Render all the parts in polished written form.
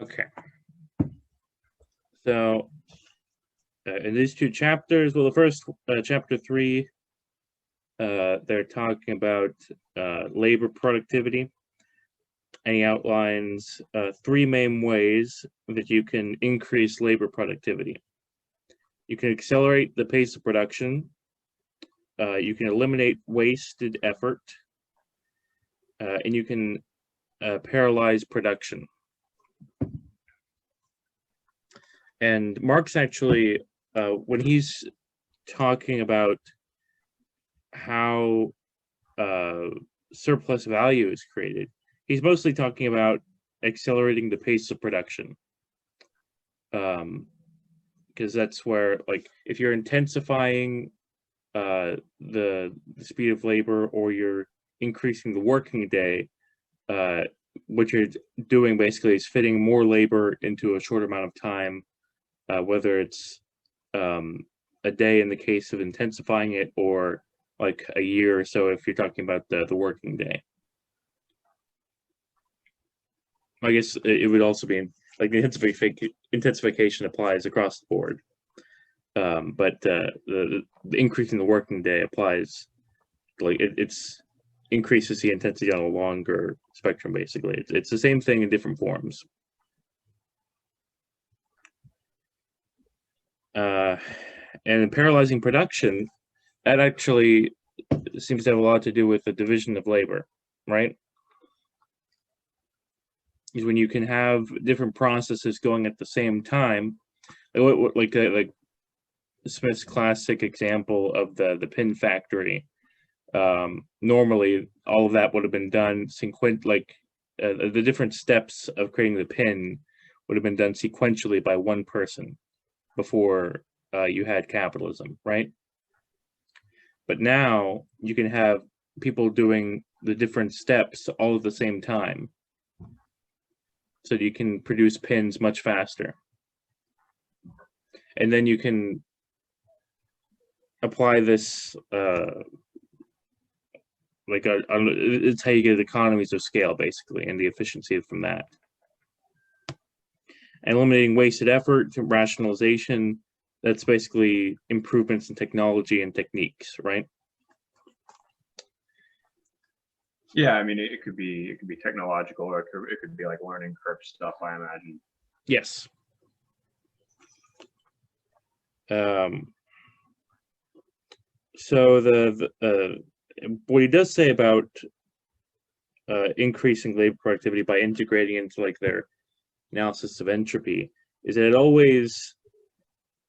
Okay. So in these two chapters, well, the first chapter 3, they're talking about labor productivity, and he outlines 3 main ways that you can increase labor productivity. You can accelerate the pace of production. You can eliminate wasted effort, and you can paralyze production. And Marx actually, when he's talking about how surplus value is created, he's mostly talking about accelerating the pace of production. Because that's where, like, if you're intensifying the speed of labor, or you're increasing the working day, what you're doing basically is fitting more labor into a short amount of time, whether it's a day in the case of intensifying it, or like a year or so if you're talking about the working day. I guess it would also be like the intensification applies across the board, but the increasing the working day applies, like it's increases the intensity on a longer spectrum. Basically, it's the same thing in different forms. And in paralyzing production, that actually seems to have a lot to do with the division of labor, right? Is when you can have different processes going at the same time, like Smith's classic example of the pin factory. Normally, all of that would have been done the different steps of creating the pin would have been done sequentially by one person before you had capitalism, right? But now you can have people doing the different steps all at the same time, so that you can produce pins much faster. And then you can apply this, it's how you get economies of scale, basically, and the efficiency from that. And eliminating wasted effort through rationalization, that's basically improvements in technology and techniques, right? Yeah, I mean, it could be technological, or it could be like learning curve stuff, I imagine. Yes. So what he does say about increasing labor productivity by integrating into like their analysis of entropy is that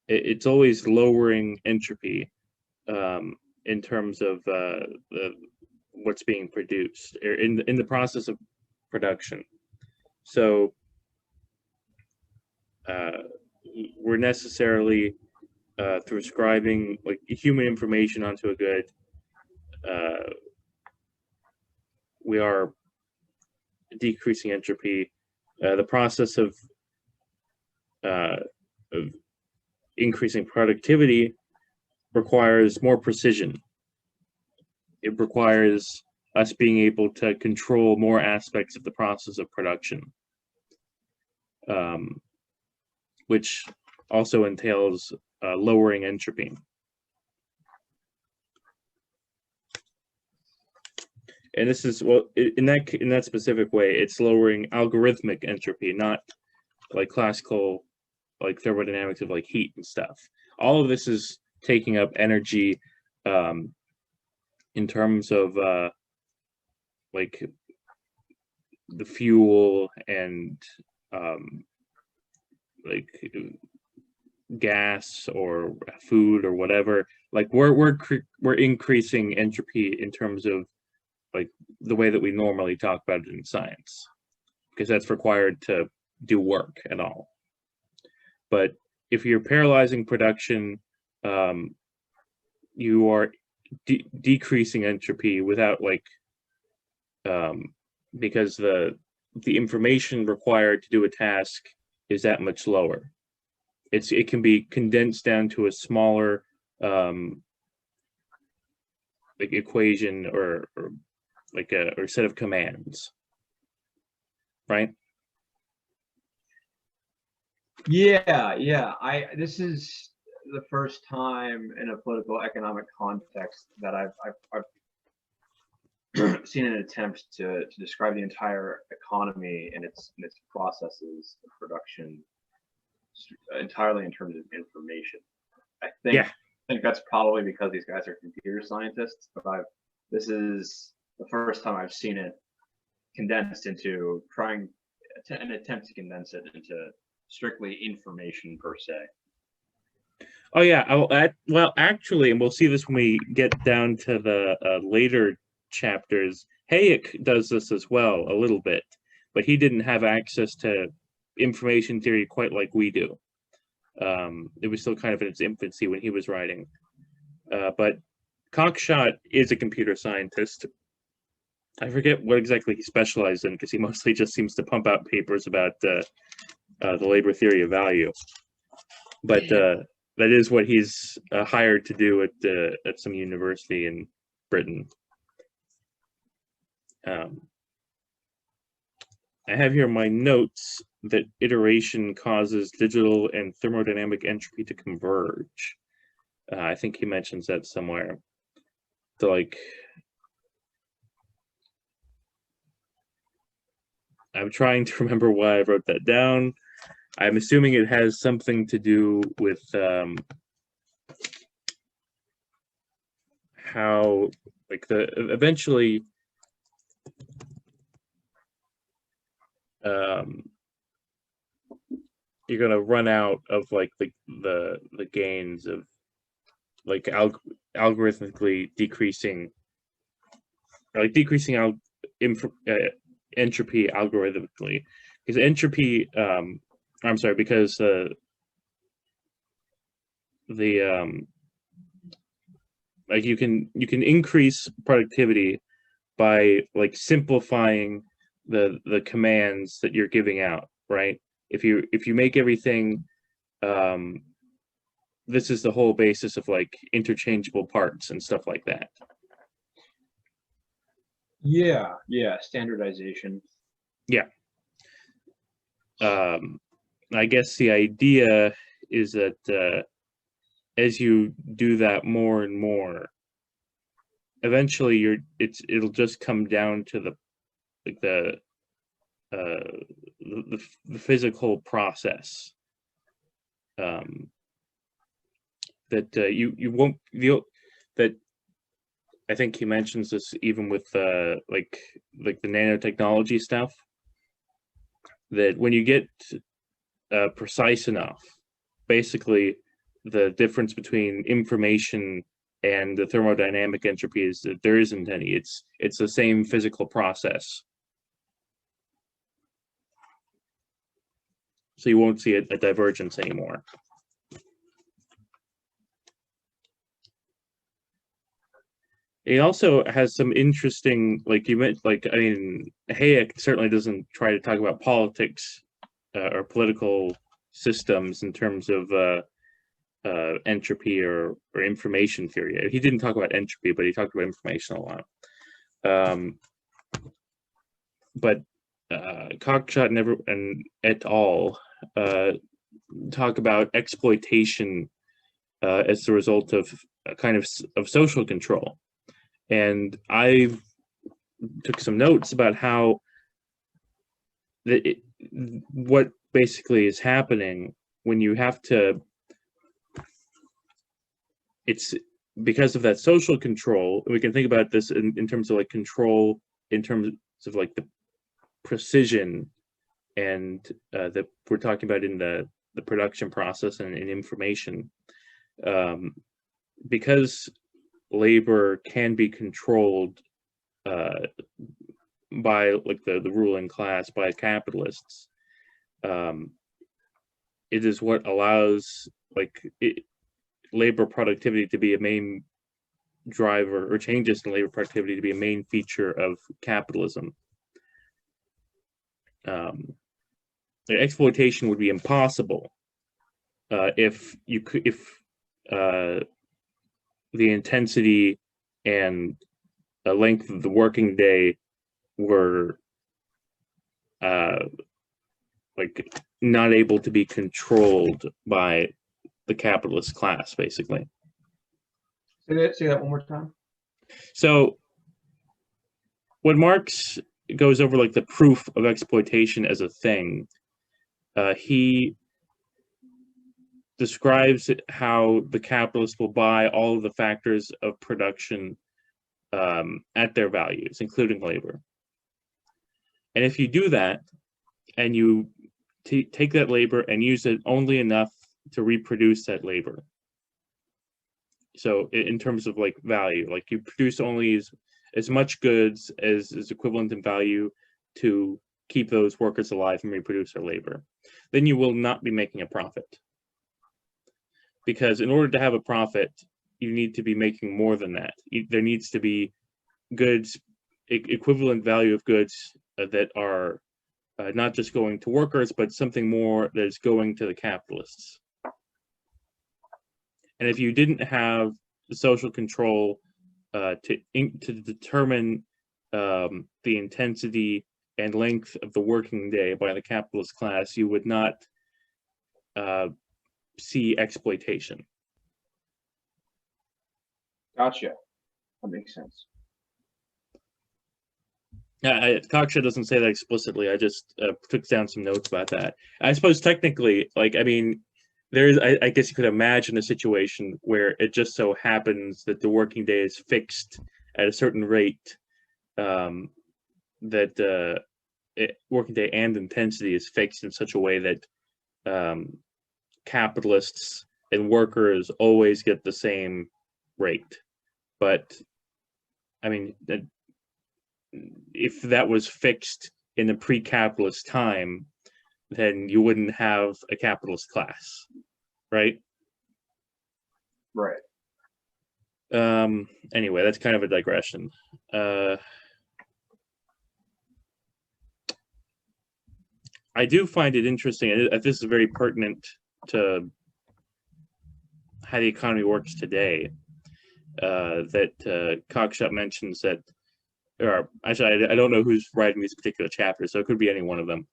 it's always lowering entropy in terms of what's being produced, or in the process of production. So we're necessarily through ascribing like human information onto a good, we are decreasing entropy. The process of increasing productivity requires more precision. It requires us being able to control more aspects of the process of production, which also entails lowering entropy. And this is, well, in that specific way, it's lowering algorithmic entropy, not like classical, like thermodynamics of like heat and stuff. All of this is taking up energy in terms of like the fuel and like gas or food or whatever. Like we're increasing entropy in terms of like the way that we normally talk about it in science, because that's required to do work and all. But if you're paralyzing production, you are decreasing entropy without like, because the information required to do a task is that much lower. It can be condensed down to a smaller like equation or like a set of commands, right? Yeah. This is the first time in a political economic context that I've seen an attempt to describe the entire economy and its processes of production entirely in terms of information. I think Yeah. I think that's probably because these guys are computer scientists, but this is the first time I've seen it condensed into an attempt to condense it into strictly information per se. Oh yeah. Well, actually, and we'll see this when we get down to the later chapters. Hayek does this as well a little bit, but he didn't have access to information theory quite like we do. It was still kind of in its infancy when he was writing. But Cockshot is a computer scientist. I forget what exactly he specialized in because he mostly just seems to pump out papers about the labor theory of value. But that is what he's hired to do at some university in Britain. I have here my notes that iteration causes digital and thermodynamic entropy to converge. I think he mentions that somewhere. So like, I'm trying to remember why I wrote that down. I'm assuming it has something to do with how, like, eventually you're gonna run out of like the gains of like algorithmically decreasing, or like decreasing entropy algorithmically, because entropy I'm sorry, because like you can increase productivity by like simplifying the commands that you're giving out, right? If you make everything, this is the whole basis of like interchangeable parts and stuff like that. Yeah, standardization. Yeah. I guess the idea is that as you do that more and more, eventually it'll just come down to the physical process, that you won't that I think he mentions this even with like the nanotechnology stuff, that when you get precise enough, basically the difference between information and the thermodynamic entropy is that there isn't any. It's the same physical process. So you won't see a divergence anymore. It also has some interesting, like you meant, like, I mean, Hayek certainly doesn't try to talk about politics or political systems in terms of entropy or information theory. He didn't talk about entropy, but he talked about information a lot. But Cockshot and et al. Talk about exploitation as the result of a kind of social control. And I took some notes about how what basically is happening when you have to, it's because of that social control. We can think about this in terms of like control, in terms of like the precision, and that we're talking about in the production process and in information, because labor can be controlled by like the ruling class, by capitalists. It is what allows like labor productivity to be a main driver, or changes in labor productivity to be a main feature of capitalism. The exploitation would be impossible if the intensity and length of the working day were like not able to be controlled by the capitalist class, basically. Say that one more time. So when Marx goes over like the proof of exploitation as a thing, he describes how the capitalist will buy all of the factors of production at their values, including labor. And if you do that, and you take that labor and use it only enough to reproduce that labor, so in terms of like value, like you produce only as much goods as is equivalent in value to keep those workers alive and reproduce their labor, then you will not be making a profit. Because in order to have a profit, you need to be making more than that. There needs to be goods, equivalent value of goods that are not just going to workers, but something more that is going to the capitalists. And if you didn't have the social control to determine the intensity and length of the working day by the capitalist class, you would not see exploitation. Gotcha. That makes sense. Koksha doesn't say that explicitly. I just took down some notes about that. I suppose technically, like, I mean, I guess you could imagine a situation where it just so happens that the working day is fixed at a certain rate, that working day and intensity is fixed in such a way that capitalists and workers always get the same rate. But I mean, if that was fixed in a pre-capitalist time, then you wouldn't have a capitalist class, right? Right. Anyway, that's kind of a digression. I do find it interesting, and this is very pertinent to how the economy works today, that Cockshot mentions that, or actually, I don't know who's writing these particular chapters, so it could be any one of them.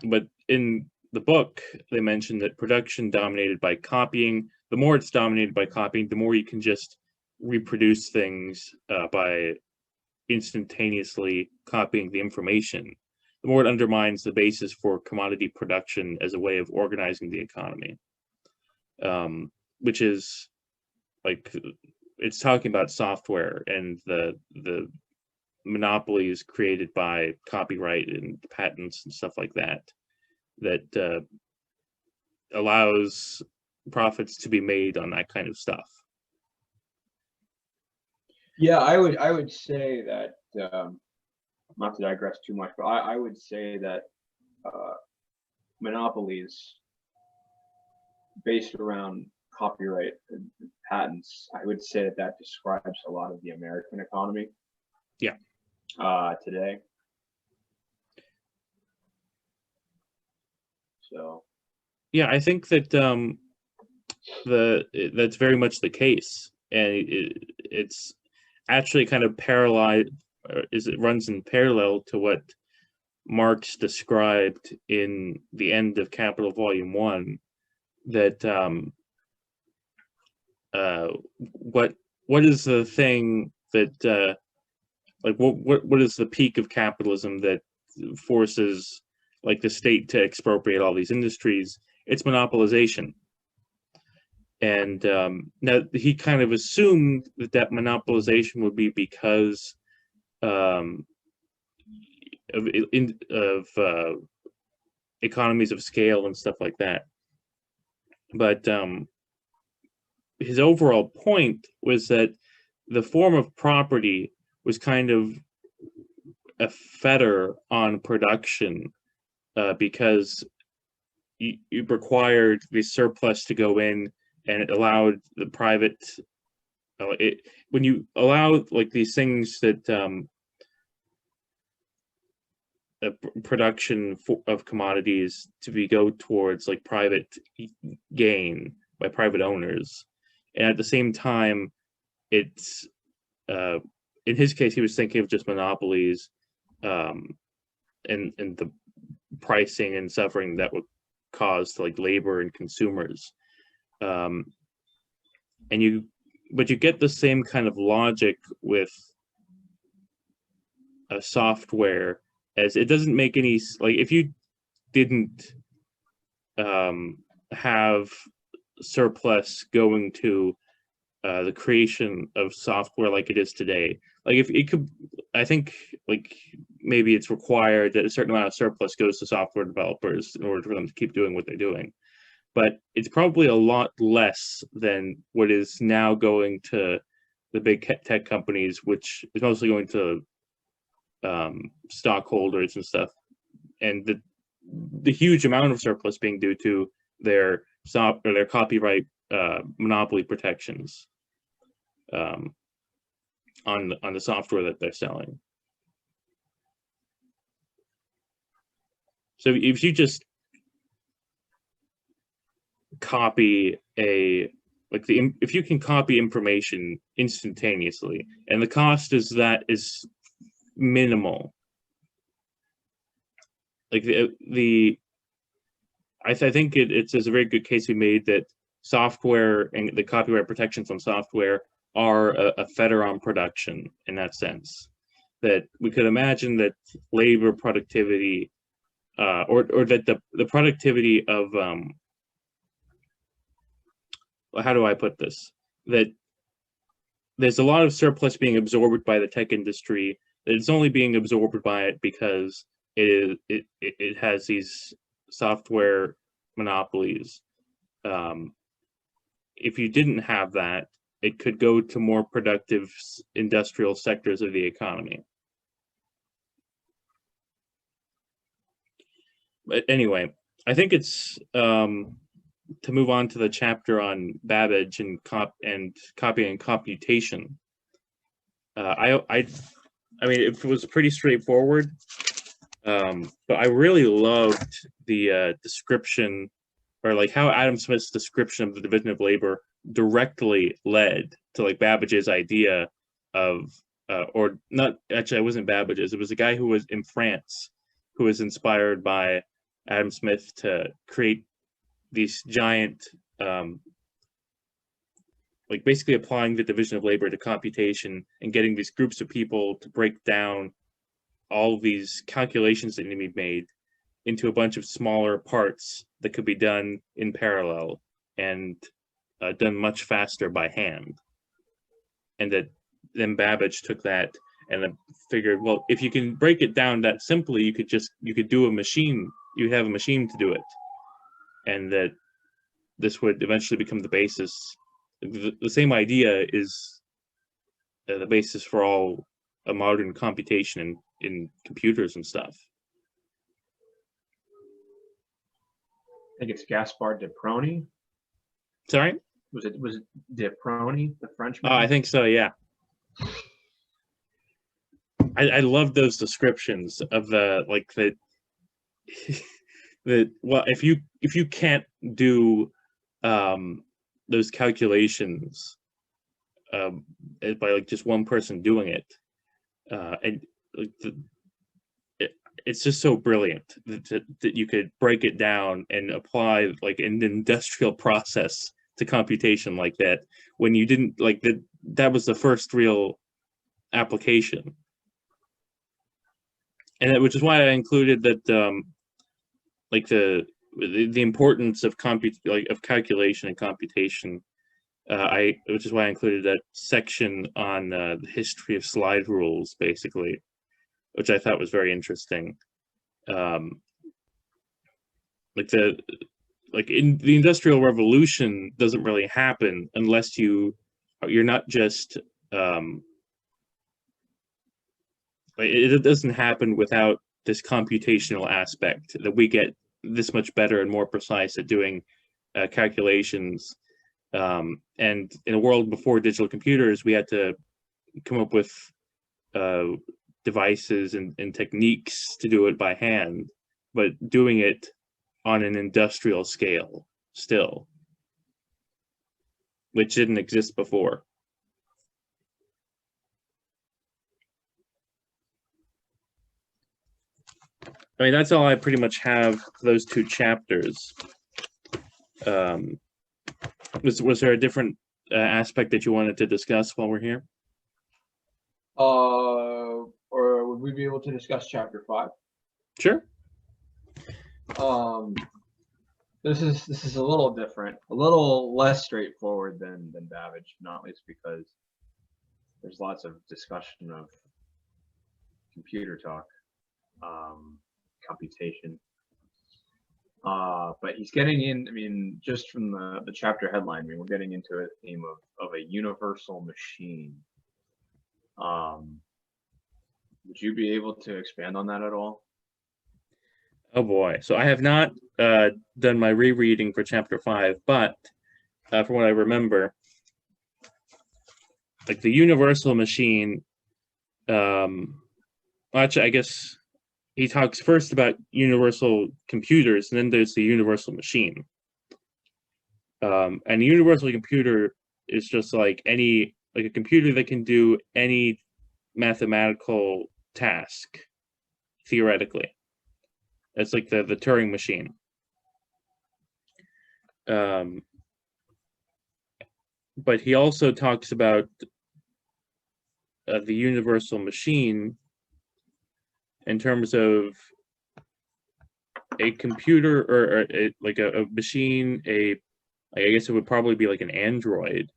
But in the book, they mention that production dominated by copying, the more it's dominated by copying, the more you can just reproduce things by instantaneously copying the information, the more it undermines the basis for commodity production as a way of organizing the economy, which is like, it's talking about software and the monopolies created by copyright and patents and stuff like that, that allows profits to be made on that kind of stuff. Yeah, I would say that, not to digress too much, but I would say that monopolies based around copyright and patents, I would say that describes a lot of the American economy. Yeah. Today. So. Yeah, I think that that's very much the case, and it's actually kind of paralyzed. It runs in parallel to what Marx described in the end of Capital Volume 1, that what is the thing that like what is the peak of capitalism that forces like the state to expropriate all these industries? It's monopolization. And now he kind of assumed that monopolization would be because of economies of scale and stuff like that. But his overall point was that the form of property was kind of a fetter on production, because you required the surplus to go in, and it allowed the private, when you allow like these things that production of commodities to go towards like private gain by private owners, and at the same time it's in his case he was thinking of just monopolies, and the pricing and suffering that would cause to like labor and consumers. And but you get the same kind of logic with a software, as it doesn't make any, like, if you didn't have surplus going to the creation of software like it is today. Like, if it could, I think, like, maybe it's required that a certain amount of surplus goes to software developers in order for them to keep doing what they're doing. But it's probably a lot less than what is now going to the big tech companies, which is mostly going to stockholders and stuff. And the huge amount of surplus being due to their copyright monopoly protections on the software that they're selling. So if you just copy if you can copy information instantaneously, and the cost is minimal. Like I think it's a very good case we made that software and the copyright protections on software are a fetter on production in that sense. That we could imagine that labor productivity, or that the productivity of how do I put this? That there's a lot of surplus being absorbed by the tech industry. That it's only being absorbed by it because it has these software monopolies. If you didn't have that, it could go to more productive industrial sectors of the economy. But anyway, I think it's to move on to the chapter on Babbage and copy and computation. I mean, it was pretty straightforward, but I really loved the description, or like how Adam Smith's description of the division of labor directly led to like Babbage's idea of, or not, actually, it wasn't Babbage's. It was a guy who was in France who was inspired by Adam Smith to create these giant, like basically applying the division of labor to computation and getting these groups of people to break down all these calculations that need to be made into a bunch of smaller parts that could be done in parallel and done much faster by hand. And that then Babbage took that and then figured, well, if you can break it down that simply, you could do a machine, you have a machine to do it. And that this would eventually become the basis. The same idea is the basis for all a modern computation in computers and stuff. I think it's Gaspard de Prony. Sorry? Was it de Prony, the Frenchman? Oh, I think so, yeah. I love those descriptions of the well, if you can't do those calculations by like just one person doing it, and like it's just so brilliant that you could break it down and apply like an industrial process to computation like that when you didn't like that was the first real application. And which is why I included that like the importance of calculation and computation. Which is why I included that section on the history of slide rules, basically, which I thought was very interesting. Like in the Industrial Revolution doesn't really happen unless you're not just it doesn't happen without this computational aspect, that we get this much better and more precise at doing calculations. And in a world before digital computers, we had to come up with devices and techniques to do it by hand, but doing it on an industrial scale still, which didn't exist before. I mean, that's all I pretty much have for those two chapters. Was there a different aspect that you wanted to discuss while we're here? Or would we be able to discuss chapter 5? Sure. This is a little different, a little less straightforward than Babbage, not least because there's lots of discussion of computer talk, computation. But he's getting in, I mean, just from the chapter headline, I mean, we're getting into a theme of a universal machine. Would you be able to expand on that at all? Oh boy. So I have not done my rereading for chapter 5, but from what I remember, like the universal machine, actually, I guess he talks first about universal computers, and then there's the universal machine. And a universal computer is just like a computer that can do any mathematical task, theoretically. It's like the Turing machine. But he also talks about the universal machine in terms of a computer or like a machine, I guess it would probably be like an android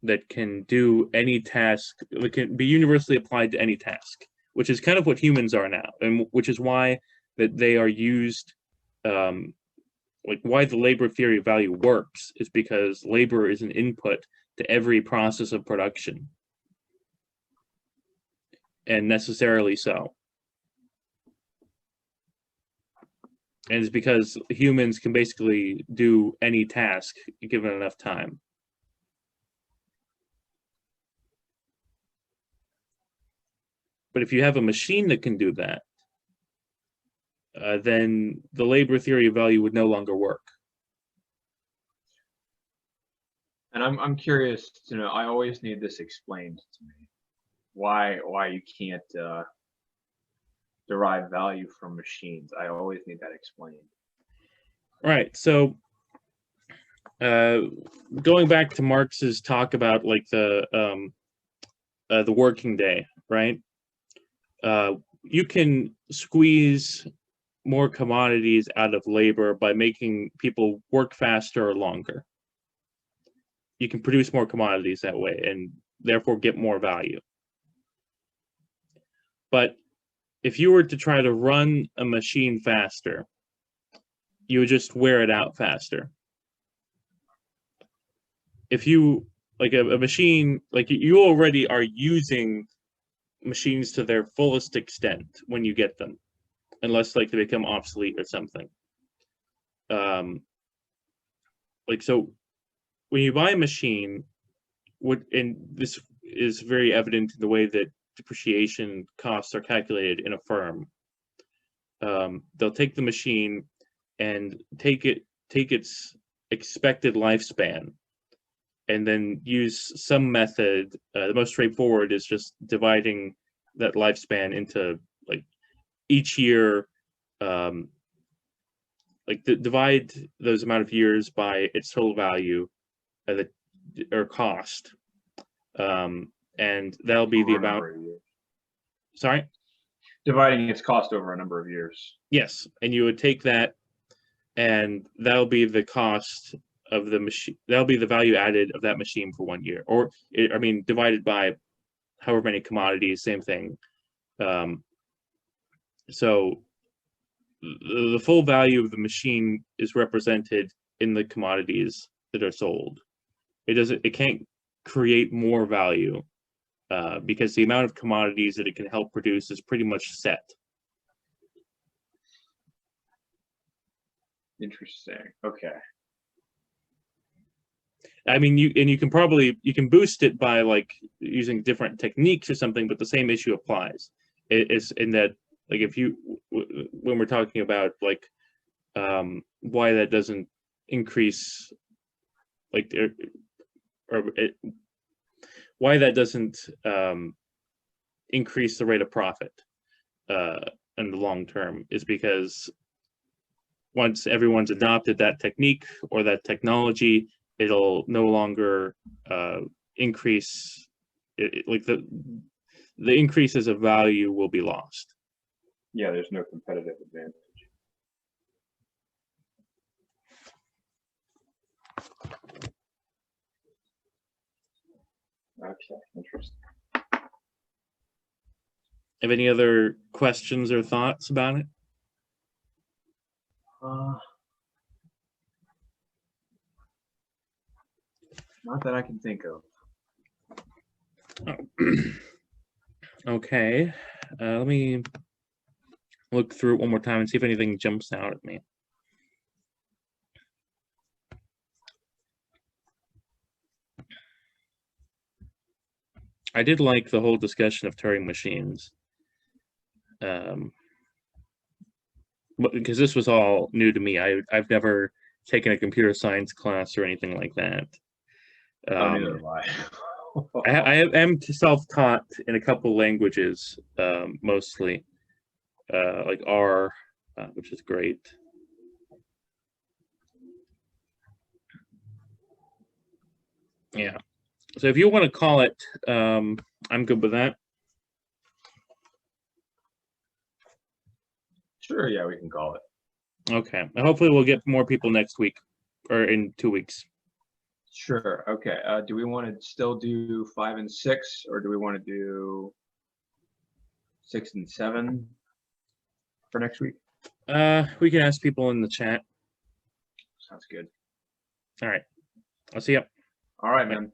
that can do any task, that can be universally applied to any task, which is kind of what humans are now, and which is why that they are used, like why the labor theory of value works is because labor is an input to every process of production, and necessarily so. And it's because humans can basically do any task given enough time. But if you have a machine that can do that, then the labor theory of value would no longer work. And I'm curious to know. I always need this explained to me. Why you can't derive value from machines? I always need that explained. Right. So, going back to Marx's talk about like the working day, right? You can squeeze more commodities out of labor by making people work faster or longer. You can produce more commodities that way and therefore get more value. But if you were to try to run a machine faster, you would just wear it out faster. If you, like a machine, like you already are using machines to their fullest extent when you get them, unless like they become obsolete or something. Like, so when you buy a machine, and this is very evident in the way that depreciation costs are calculated in a firm. They'll take the machine and take its expected lifespan, and then use some method. The most straightforward is just dividing that lifespan into like each year, divide those amount of years by its total value, or cost, and that'll be the amount. Sorry? Dividing its cost over a number of years. Yes, and you would take that, and that'll be the cost of the machine. That'll be the value added of that machine for 1 year, or divided by however many commodities. Same thing. So the full value of the machine is represented in the commodities that are sold. It can't create more value because the amount of commodities that it can help produce is pretty much set. Interesting. Okay. I mean, you can boost it by like using different techniques or something, but the same issue applies. It's in that, like, when we're talking about like why that doesn't increase, like, why that doesn't increase the rate of profit in the long term, is because once everyone's adopted that technique or that technology, it'll no longer increase. Like the increases of value will be lost. Yeah, there's no competitive advantage. Okay, interesting. Have any other questions or thoughts about it? Not that I can think of. Okay, let me look through it one more time and see if anything jumps out at me. I did like the whole discussion of Turing machines, because this was all new to me. I've never taken a computer science class or anything like that. Neither have I. I am self-taught in a couple languages, mostly, like R, which is great. Yeah. So if you want to call it, I'm good with that. Sure, yeah, we can call it. Okay. And hopefully we'll get more people next week or in 2 weeks. Sure. Okay. Do we want to still do 5 and 6, or do we want to do 6 and 7 for next week? We can ask people in the chat. Sounds good. All right. I'll see you. All right, man.